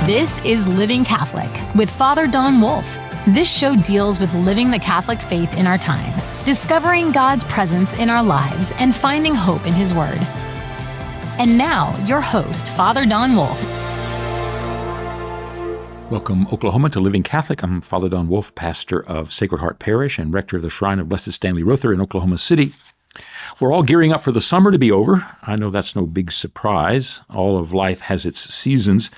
This is Living Catholic with Father Don Wolf. This show deals with living the Catholic faith in our time, discovering God's presence in our lives, and finding hope in His Word. And now, your host, Father Don Wolf. Welcome, Oklahoma, to Living Catholic. I'm Father Don Wolf, pastor of Sacred Heart Parish and rector of the Shrine of Blessed Stanley Rother in Oklahoma City. We're all gearing up for the summer to be over. I know that's no big surprise. All of life has its seasons,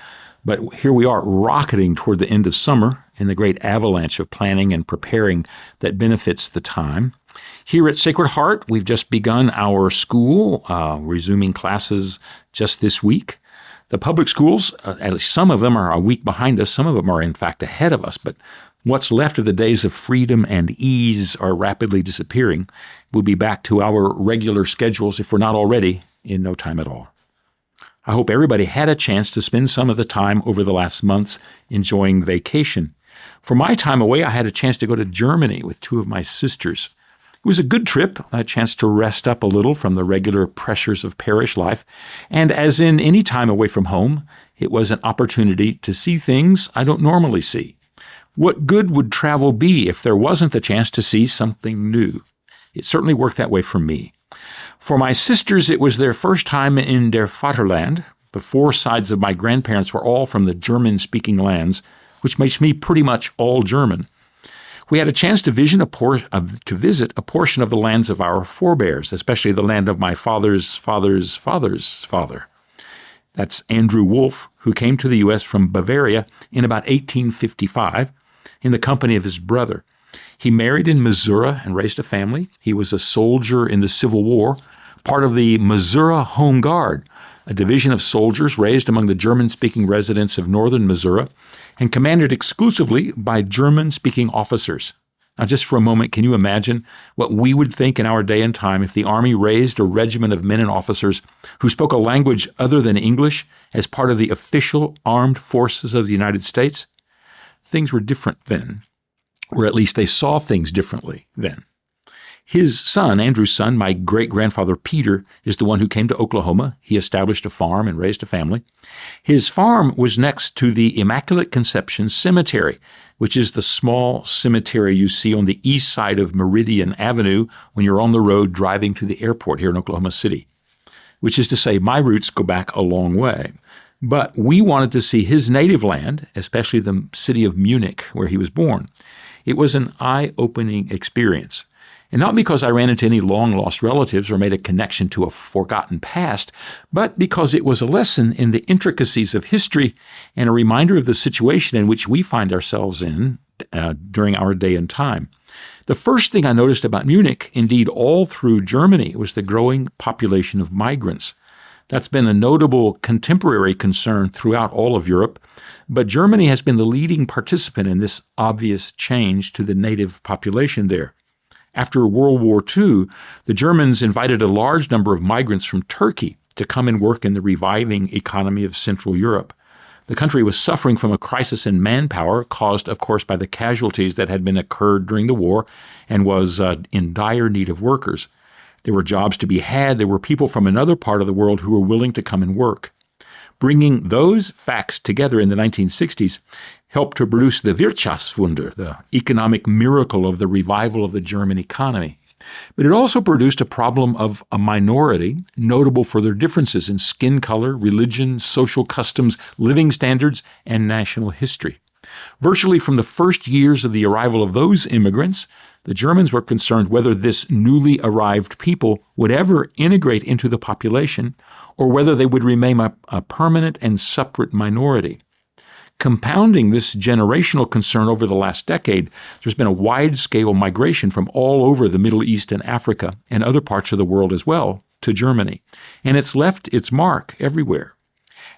but here we are rocketing toward the end of summer in the great avalanche of planning and preparing that benefits the time. Here at Sacred Heart, we've just begun our school, resuming classes just this week. The public schools, at least some of them are a week behind us. Some of them are, in fact, ahead of us. But what's left of the days of freedom and ease are rapidly disappearing. We'll be back to our regular schedules, if we're not already, in no time at all. I hope everybody had a chance to spend some of the time over the last months enjoying vacation. For my time away, I had a chance to go to Germany with two of my sisters. It was a good trip, a chance to rest up a little from the regular pressures of parish life. And as in any time away from home, it was an opportunity to see things I don't normally see. What good would travel be if there wasn't the chance to see something new? It certainly worked that way for me. For my sisters, it was their first time in der Vaterland. The four sides of my grandparents were all from the German-speaking lands, which makes me pretty much all German. We had a chance to visit a portion of the lands of our forebears, especially the land of my father's father's father's father. That's Andrew Wolf, who came to the U.S. from Bavaria in about 1855 in the company of his brother. He married in Missouri and raised a family. He was a soldier in the Civil War, part of the Missouri Home Guard, a division of soldiers raised among the German-speaking residents of northern Missouri and commanded exclusively by German-speaking officers. Now, just for a moment, can you imagine what we would think in our day and time if the Army raised a regiment of men and officers who spoke a language other than English as part of the official armed forces of the United States? Things were different then, or at least they saw things differently then. His son, Andrew's son, my great-grandfather Peter, is the one who came to Oklahoma. He established a farm and raised a family. His farm was next to the Immaculate Conception Cemetery, which is the small cemetery you see on the east side of Meridian Avenue when you're on the road driving to the airport here in Oklahoma City. Which is to say, my roots go back a long way. But we wanted to see his native land, especially the city of Munich, where he was born. It was an eye-opening experience. And not because I ran into any long-lost relatives or made a connection to a forgotten past, but because it was a lesson in the intricacies of history and a reminder of the situation in which we find ourselves in during our day and time. The first thing I noticed about Munich, indeed all through Germany, was the growing population of migrants. That's been a notable contemporary concern throughout all of Europe, but Germany has been the leading participant in this obvious change to the native population there. After World War II, the Germans invited a large number of migrants from Turkey to come and work in the reviving economy of Central Europe. The country was suffering from a crisis in manpower caused, of course, by the casualties that had been occurred during the war and was in dire need of workers. There were jobs to be had. There were people from another part of the world who were willing to come and work. Bringing those facts together in the 1960s helped to produce the Wirtschaftswunder, the economic miracle of the revival of the German economy. But it also produced a problem of a minority, notable for their differences in skin color, religion, social customs, living standards, and national history. Virtually from the first years of the arrival of those immigrants, the Germans were concerned whether this newly arrived people would ever integrate into the population or whether they would remain a permanent and separate minority. Compounding this generational concern over the last decade, there's been a wide-scale migration from all over the Middle East and Africa and other parts of the world as well to Germany, and it's left its mark everywhere.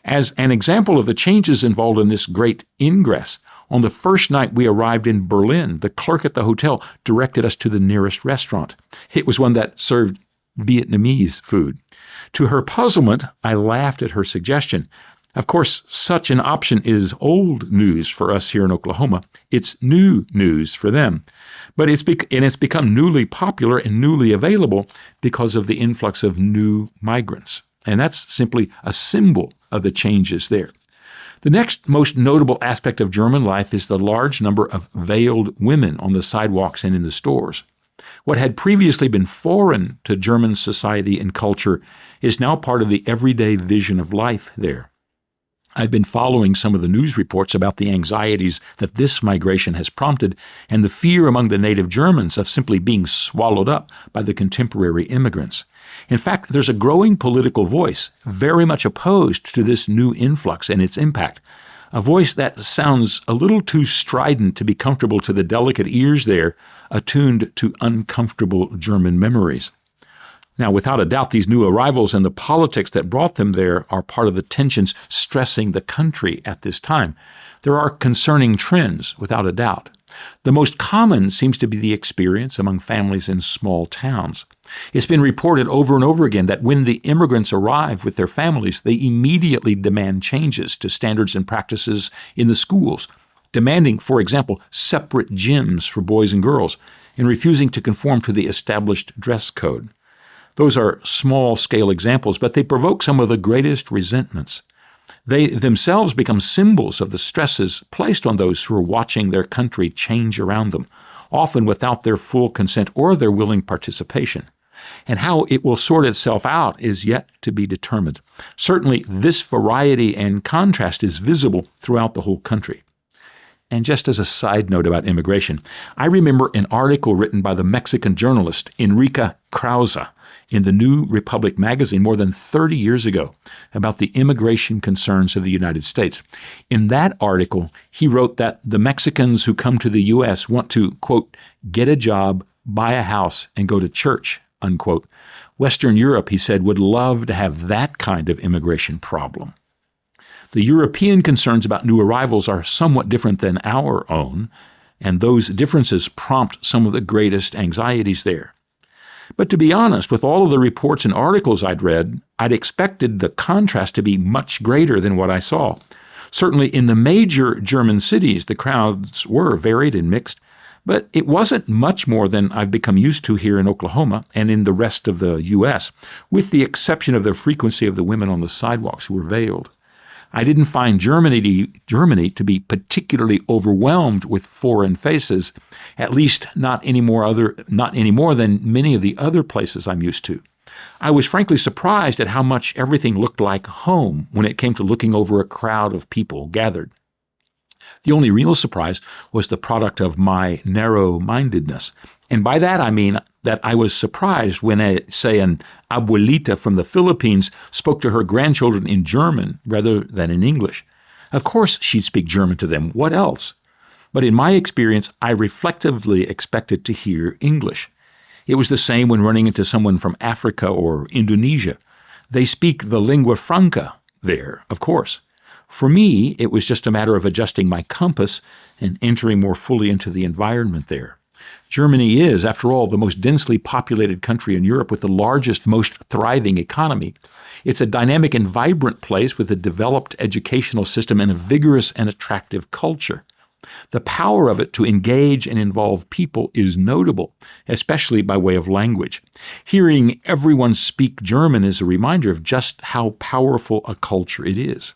As an example of the changes involved in this great ingress, on the first night we arrived in Berlin, the clerk at the hotel directed us to the nearest restaurant. It was one that served Vietnamese food. To her puzzlement, I laughed at her suggestion. Of course, such an option is old news for us here in Oklahoma. It's new news for them. But it's become newly popular and newly available because of the influx of new migrants. And that's simply a symbol of the changes there. The next most notable aspect of German life is the large number of veiled women on the sidewalks and in the stores. What had previously been foreign to German society and culture is now part of the everyday vision of life there. I've been following some of the news reports about the anxieties that this migration has prompted and the fear among the native Germans of simply being swallowed up by the contemporary immigrants. In fact, there's a growing political voice very much opposed to this new influx and its impact, a voice that sounds a little too strident to be comfortable to the delicate ears there, attuned to uncomfortable German memories. Now, without a doubt, these new arrivals and the politics that brought them there are part of the tensions stressing the country at this time. There are concerning trends, without a doubt. The most common seems to be the experience among families in small towns. It's been reported over and over again that when the immigrants arrive with their families, they immediately demand changes to standards and practices in the schools, demanding, for example, separate gyms for boys and girls, and refusing to conform to the established dress code. Those are small-scale examples, but they provoke some of the greatest resentments. They themselves become symbols of the stresses placed on those who are watching their country change around them, often without their full consent or their willing participation. And how it will sort itself out is yet to be determined. Certainly, this variety and contrast is visible throughout the whole country. And just as a side note about immigration, I remember an article written by the Mexican journalist Enrique Krause in the New Republic magazine more than 30 years ago about the immigration concerns of the United States. In that article, he wrote that the Mexicans who come to the U.S. want to, quote, get a job, buy a house, and go to church, unquote. Western Europe, he said, would love to have that kind of immigration problem. The European concerns about new arrivals are somewhat different than our own, and those differences prompt some of the greatest anxieties there. But to be honest, with all of the reports and articles I'd read, I'd expected the contrast to be much greater than what I saw. Certainly in the major German cities, the crowds were varied and mixed, but it wasn't much more than I've become used to here in Oklahoma and in the rest of the U.S., with the exception of the frequency of the women on the sidewalks who were veiled. I didn't find Germany to be particularly overwhelmed with foreign faces, at least not any more than many of the other places I'm used to. I was frankly surprised at how much everything looked like home when it came to looking over a crowd of people gathered. The only real surprise was the product of my narrow-mindedness. And by that I mean that I was surprised when, an abuelita from the Philippines spoke to her grandchildren in German rather than in English. Of course she'd speak German to them. What else? But in my experience, I reflectively expected to hear English. It was the same when running into someone from Africa or Indonesia. They speak the lingua franca there, of course. For me, it was just a matter of adjusting my compass and entering more fully into the environment there. Germany is, after all, the most densely populated country in Europe with the largest, most thriving economy. It's a dynamic and vibrant place with a developed educational system and a vigorous and attractive culture. The power of it to engage and involve people is notable, especially by way of language. Hearing everyone speak German is a reminder of just how powerful a culture it is.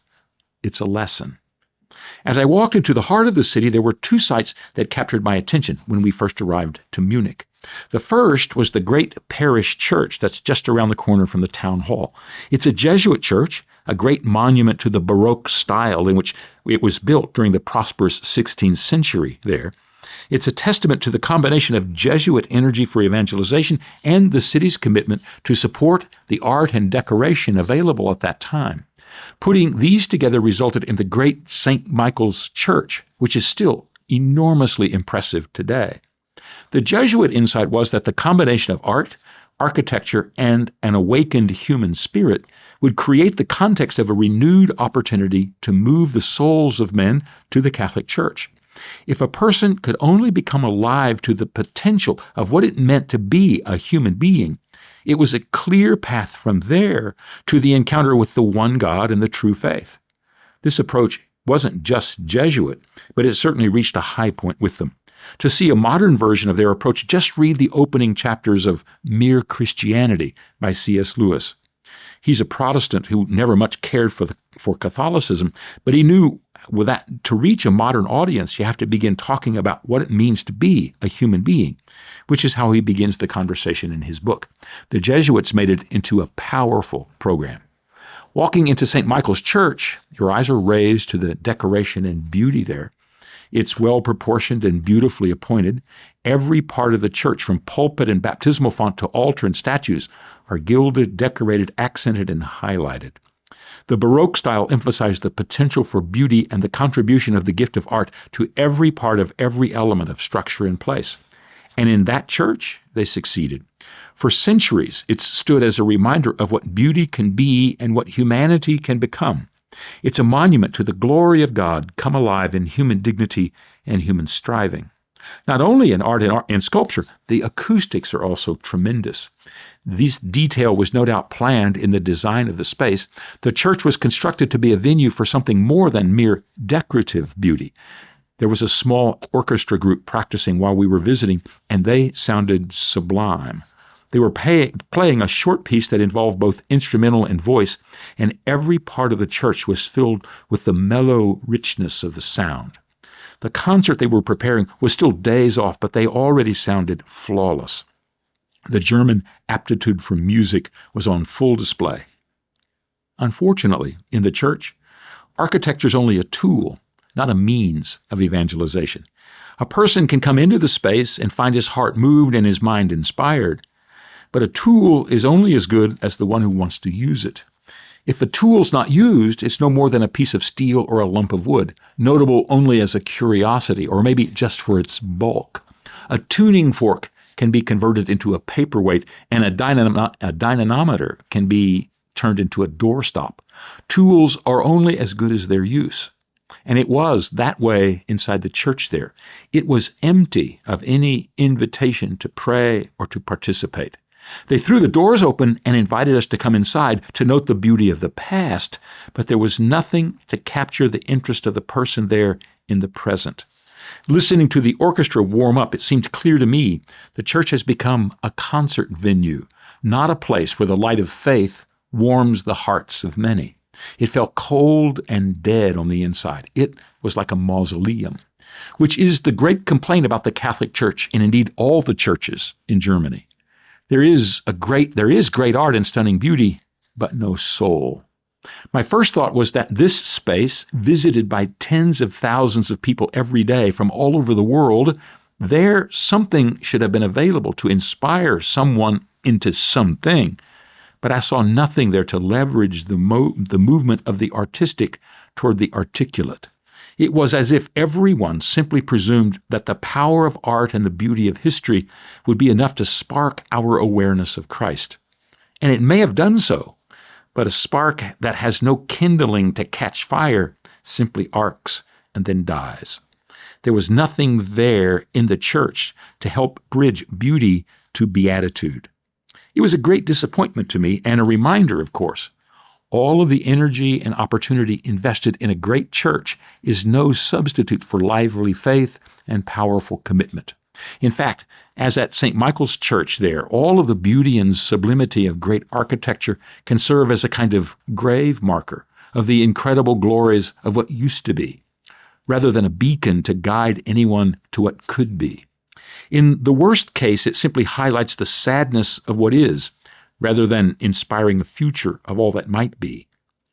It's a lesson. As I walked into the heart of the city, there were two sights that captured my attention when we first arrived to Munich. The first was the great parish church that's just around the corner from the town hall. It's a Jesuit church, a great monument to the baroque style in which it was built during the prosperous 16th century there. It's a testament to the combination of Jesuit energy for evangelization and the city's commitment to support the art and decoration available at that time. Putting these together resulted in the great St. Michael's Church, which is still enormously impressive today. The Jesuit insight was that the combination of art, architecture, and an awakened human spirit would create the context of a renewed opportunity to move the souls of men to the Catholic Church. If a person could only become alive to the potential of what it meant to be a human being, it was a clear path from there to the encounter with the one God and the true faith. This approach wasn't just Jesuit, but it certainly reached a high point with them. To see a modern version of their approach, just read the opening chapters of Mere Christianity by C.S. Lewis. He's a Protestant who never much cared for Catholicism, but he knew with that to reach a modern audience, you have to begin talking about what it means to be a human being, which is how he begins the conversation in his book. The Jesuits made it into a powerful program. Walking into St. Michael's Church, your eyes are raised to the decoration and beauty there. It's well-proportioned and beautifully appointed. Every part of the church, from pulpit and baptismal font to altar and statues, are gilded, decorated, accented, and highlighted. The Baroque style emphasized the potential for beauty and the contribution of the gift of art to every part of every element of structure and place. And in that church, they succeeded. For centuries, it's stood as a reminder of what beauty can be and what humanity can become. It's a monument to the glory of God come alive in human dignity and human striving. Not only in art and sculpture, the acoustics are also tremendous. This detail was no doubt planned in the design of the space. The church was constructed to be a venue for something more than mere decorative beauty. There was a small orchestra group practicing while we were visiting, and they sounded sublime. They were playing a short piece that involved both instrumental and voice, and every part of the church was filled with the mellow richness of the sound. The concert they were preparing was still days off, but they already sounded flawless. The German aptitude for music was on full display. Unfortunately, in the church, architecture is only a tool, not a means of evangelization. A person can come into the space and find his heart moved and his mind inspired, but a tool is only as good as the one who wants to use it. If a tool's not used, it's no more than a piece of steel or a lump of wood, notable only as a curiosity or maybe just for its bulk. A tuning fork can be converted into a paperweight, and a dynamometer can be turned into a doorstop. Tools are only as good as their use. And it was that way inside the church there. It was empty of any invitation to pray or to participate. They threw the doors open and invited us to come inside to note the beauty of the past, but there was nothing to capture the interest of the person there in the present. Listening to the orchestra warm up, it seemed clear to me the church has become a concert venue, not a place where the light of faith warms the hearts of many. It felt cold and dead on the inside. It was like a mausoleum, which is the great complaint about the Catholic Church and indeed all the churches in Germany. There is great art and stunning beauty, but no soul. My first thought was that this space, visited by tens of thousands of people every day from all over the world, there something should have been available to inspire someone into something. But I saw nothing there to leverage the movement of the artistic toward the articulate. It was as if everyone simply presumed that the power of art and the beauty of history would be enough to spark our awareness of Christ. And it may have done so, but a spark that has no kindling to catch fire simply arcs and then dies. There was nothing there in the church to help bridge beauty to beatitude. It was a great disappointment to me and a reminder, of course. All of the energy and opportunity invested in a great church is no substitute for lively faith and powerful commitment. In fact, as at St. Michael's Church there, all of the beauty and sublimity of great architecture can serve as a kind of grave marker of the incredible glories of what used to be, rather than a beacon to guide anyone to what could be. In the worst case, it simply highlights the sadness of what is, rather than inspiring a future of all that might be.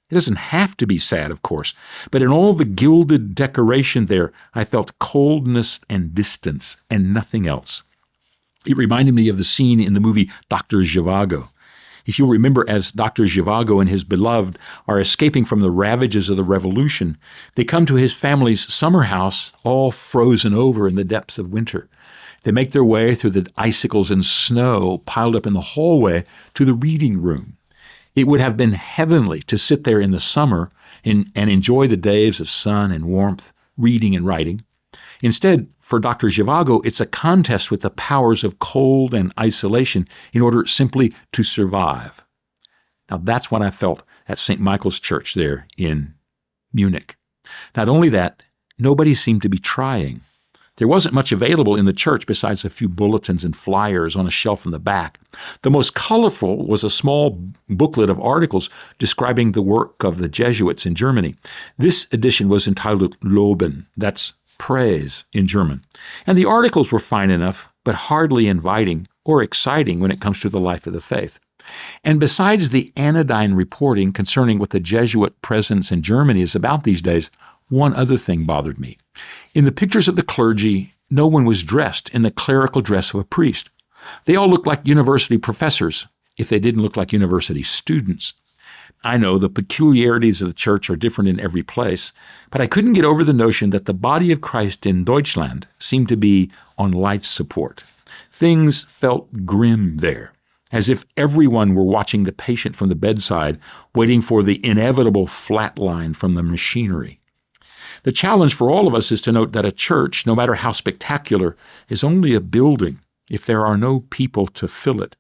It doesn't have to be sad, of course, but in all the gilded decoration there, I felt coldness and distance and nothing else. It reminded me of the scene in the movie Dr. Zhivago. If you'll remember, as Dr. Zhivago and his beloved are escaping from the ravages of the revolution, they come to his family's summer house, all frozen over in the depths of winter. They make their way through the icicles and snow piled up in the hallway to the reading room. It would have been heavenly to sit there in the summer and enjoy the days of sun and warmth, reading and writing. Instead, for Dr. Zhivago, it's a contest with the powers of cold and isolation in order simply to survive. Now, that's what I felt at St. Michael's Church there in Munich. Not only that, nobody seemed to be trying. There wasn't much available in the church besides a few bulletins and flyers on a shelf in the back. The most colorful was a small booklet of articles describing the work of the Jesuits in Germany. This edition was entitled Loben, that's praise in German. And the articles were fine enough, but hardly inviting or exciting when it comes to the life of the faith. And besides the anodyne reporting concerning what the Jesuit presence in Germany is about these days, one other thing bothered me. In the pictures of the clergy, no one was dressed in the clerical dress of a priest. They all looked like university professors, if they didn't look like university students. I know the peculiarities of the church are different in every place, but I couldn't get over the notion that the body of Christ in Deutschland seemed to be on life support. Things felt grim there, as if everyone were watching the patient from the bedside, waiting for the inevitable flatline from the machinery. The challenge for all of us is to note that a church, no matter how spectacular, is only a building if there are no people to fill it.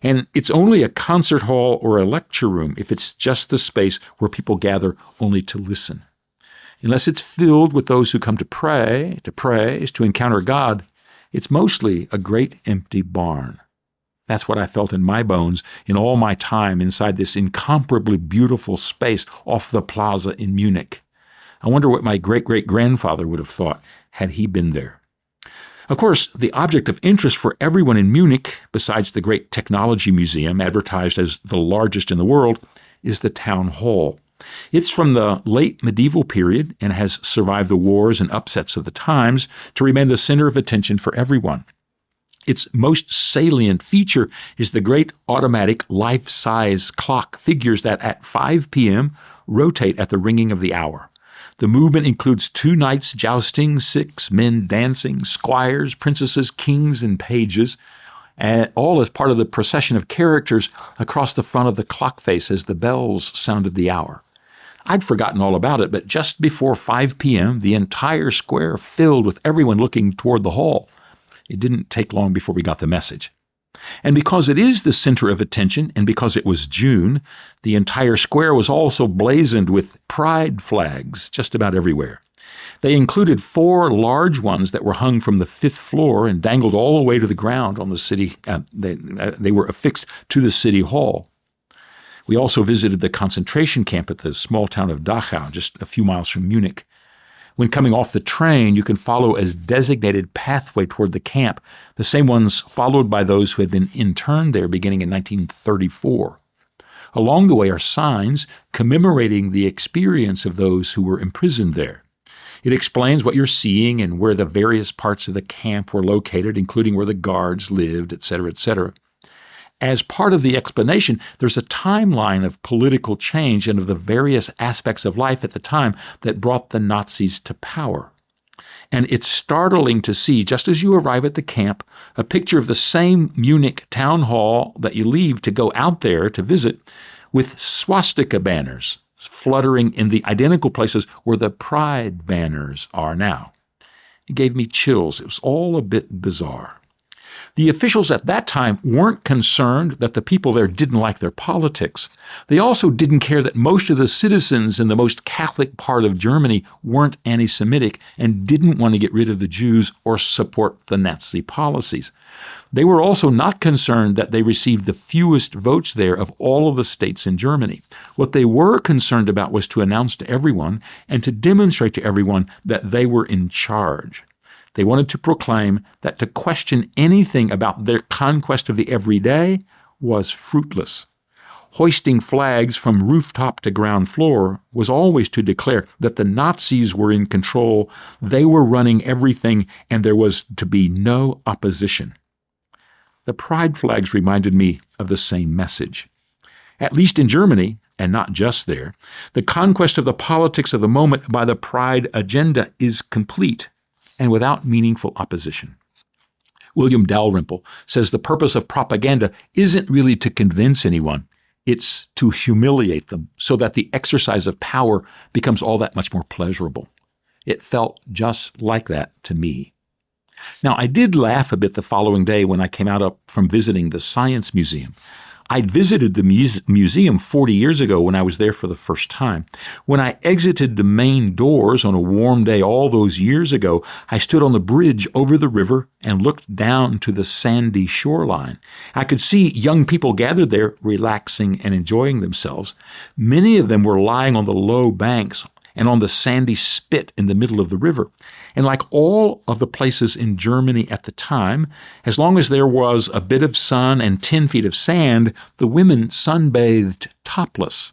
And it's only a concert hall or a lecture room if it's just the space where people gather only to listen. Unless it's filled with those who come to pray, to praise, to encounter God, it's mostly a great empty barn. That's what I felt in my bones in all my time inside this incomparably beautiful space off the plaza in Munich. I wonder what my great-great-grandfather would have thought had he been there. Of course, the object of interest for everyone in Munich, besides the great technology museum advertised as the largest in the world, is the town hall. It's from the late medieval period and has survived the wars and upsets of the times to remain the center of attention for everyone. Its most salient feature is the great automatic life-size clock figures that at 5 p.m. rotate at the ringing of the hour. The movement includes 2 knights jousting, 6 men dancing, squires, princesses, kings, and pages, and all as part of the procession of characters across the front of the clock face as the bells sounded the hour. I'd forgotten all about it, but just before 5 p.m., the entire square filled with everyone looking toward the hall. It didn't take long before we got the message. And because it is the center of attention, and because it was June, the entire square was also blazoned with pride flags just about everywhere. They included 4 large ones that were hung from the 5th floor and dangled all the way to the ground on the city. They were affixed to the city hall. We also visited the concentration camp at the small town of Dachau, just a few miles from Munich. When coming off the train, you can follow a designated pathway toward the camp, the same ones followed by those who had been interned there beginning in 1934. Along the way are signs commemorating the experience of those who were imprisoned there. It explains what you're seeing and where the various parts of the camp were located, including where the guards lived, etc., etc. As part of the explanation, there's a timeline of political change and of the various aspects of life at the time that brought the Nazis to power. And it's startling to see, just as you arrive at the camp, a picture of the same Munich town hall that you leave to go out there to visit with swastika banners fluttering in the identical places where the pride banners are now. It gave me chills. It was all a bit bizarre. The officials at that time weren't concerned that the people there didn't like their politics. They also didn't care that most of the citizens in the most Catholic part of Germany weren't anti-Semitic and didn't want to get rid of the Jews or support the Nazi policies. They were also not concerned that they received the fewest votes there of all of the states in Germany. What they were concerned about was to announce to everyone and to demonstrate to everyone that they were in charge. They wanted to proclaim that to question anything about their conquest of the everyday was fruitless. Hoisting flags from rooftop to ground floor was always to declare that the Nazis were in control, they were running everything, and there was to be no opposition. The pride flags reminded me of the same message. At least in Germany, and not just there, the conquest of the politics of the moment by the pride agenda is complete and without meaningful opposition. William Dalrymple says the purpose of propaganda isn't really to convince anyone, it's to humiliate them so that the exercise of power becomes all that much more pleasurable. It felt just like that to me. Now, I did laugh a bit the following day when I came out from visiting the Science Museum. I'd visited the museum 40 years ago when I was there for the first time. When I exited the main doors on a warm day all those years ago, I stood on the bridge over the river and looked down to the sandy shoreline. I could see young people gathered there, relaxing and enjoying themselves. Many of them were lying on the low banks and on the sandy spit in the middle of the river. And like all of the places in Germany at the time, as long as there was a bit of sun and 10 feet of sand, the women sunbathed topless.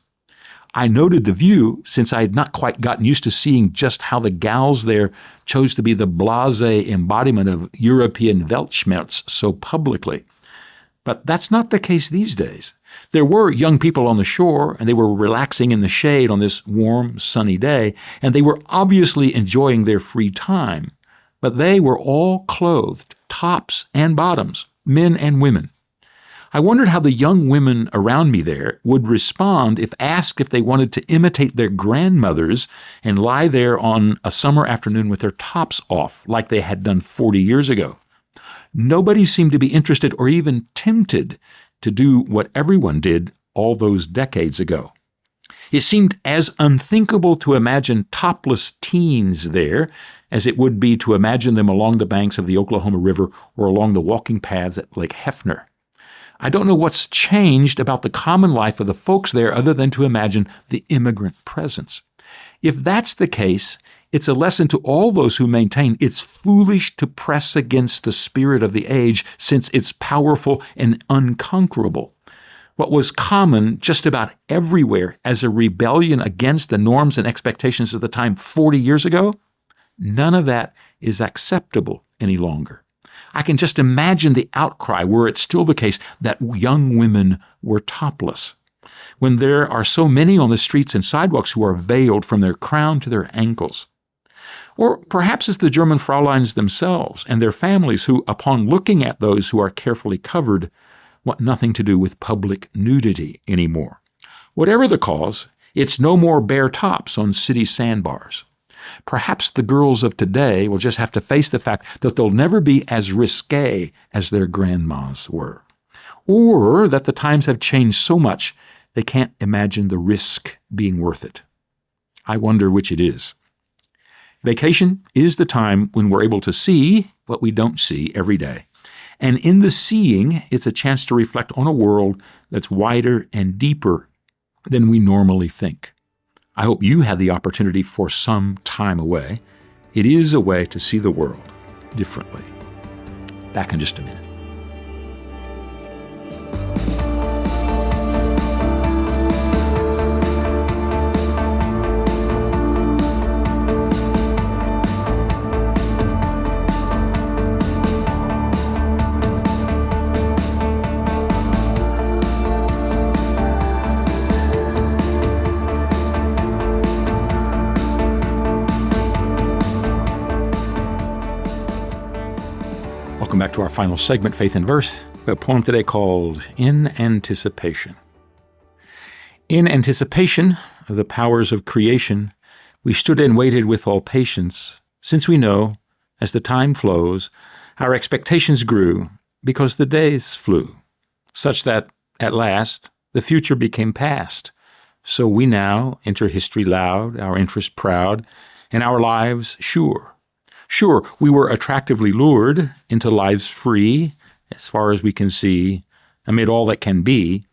I noted the view since I had not quite gotten used to seeing just how the gals there chose to be the blasé embodiment of European Weltschmerz so publicly. But that's not the case these days. There were young people on the shore, and they were relaxing in the shade on this warm, sunny day, and they were obviously enjoying their free time. But they were all clothed, tops and bottoms, men and women. I wondered how the young women around me there would respond if asked if they wanted to imitate their grandmothers and lie there on a summer afternoon with their tops off, like they had done 40 years ago. Nobody seemed to be interested or even tempted to do what everyone did all those decades ago. It seemed as unthinkable to imagine topless teens there as it would be to imagine them along the banks of the Oklahoma River or along the walking paths at Lake Hefner. I don't know what's changed about the common life of the folks there other than to imagine the immigrant presence. If that's the case, it's a lesson to all those who maintain it's foolish to press against the spirit of the age since it's powerful and unconquerable. What was common just about everywhere as a rebellion against the norms and expectations of the time 40 years ago, none of that is acceptable any longer. I can just imagine the outcry were it still the case that young women were topless, when there are so many on the streets and sidewalks who are veiled from their crown to their ankles. Or perhaps it's the German Fräuleins themselves and their families who, upon looking at those who are carefully covered, want nothing to do with public nudity anymore. Whatever the cause, it's no more bare tops on city sandbars. Perhaps the girls of today will just have to face the fact that they'll never be as risque as their grandmas were, or that the times have changed so much they can't imagine the risk being worth it. I wonder which it is. Vacation is the time when we're able to see what we don't see every day. And in the seeing, it's a chance to reflect on a world that's wider and deeper than we normally think. I hope you had the opportunity for some time away. It is a way to see the world differently. Back in just a minute. Welcome back to our final segment, Faith in Verse, a poem today called In Anticipation. In anticipation of the powers of creation, we stood and waited with all patience, since we know, as the time flows, our expectations grew because the days flew, such that, at last, the future became past. So we now enter history loud, our interest proud, and our lives sure. Sure, we were attractively lured into lives free, as far as we can see, amid all that can be.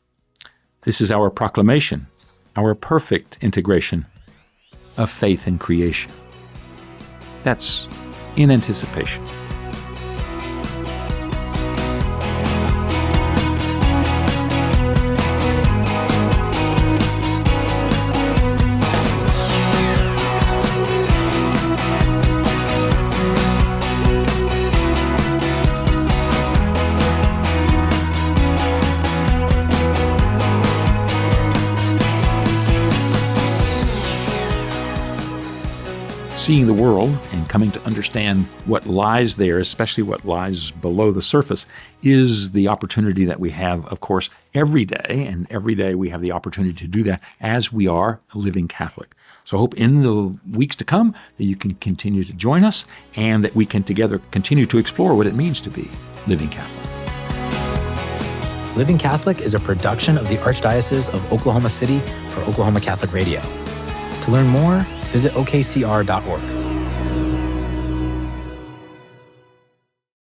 This is our proclamation, our perfect integration of faith in creation. That's In Anticipation. Seeing the world and coming to understand what lies there, especially what lies below the surface, is the opportunity that we have, of course, every day. And every day we have the opportunity to do that as we are a living Catholic. So I hope in the weeks to come that you can continue to join us and that we can together continue to explore what it means to be living Catholic. Living Catholic is a production of the Archdiocese of Oklahoma City for Oklahoma Catholic Radio. To learn more, visit okcr.org.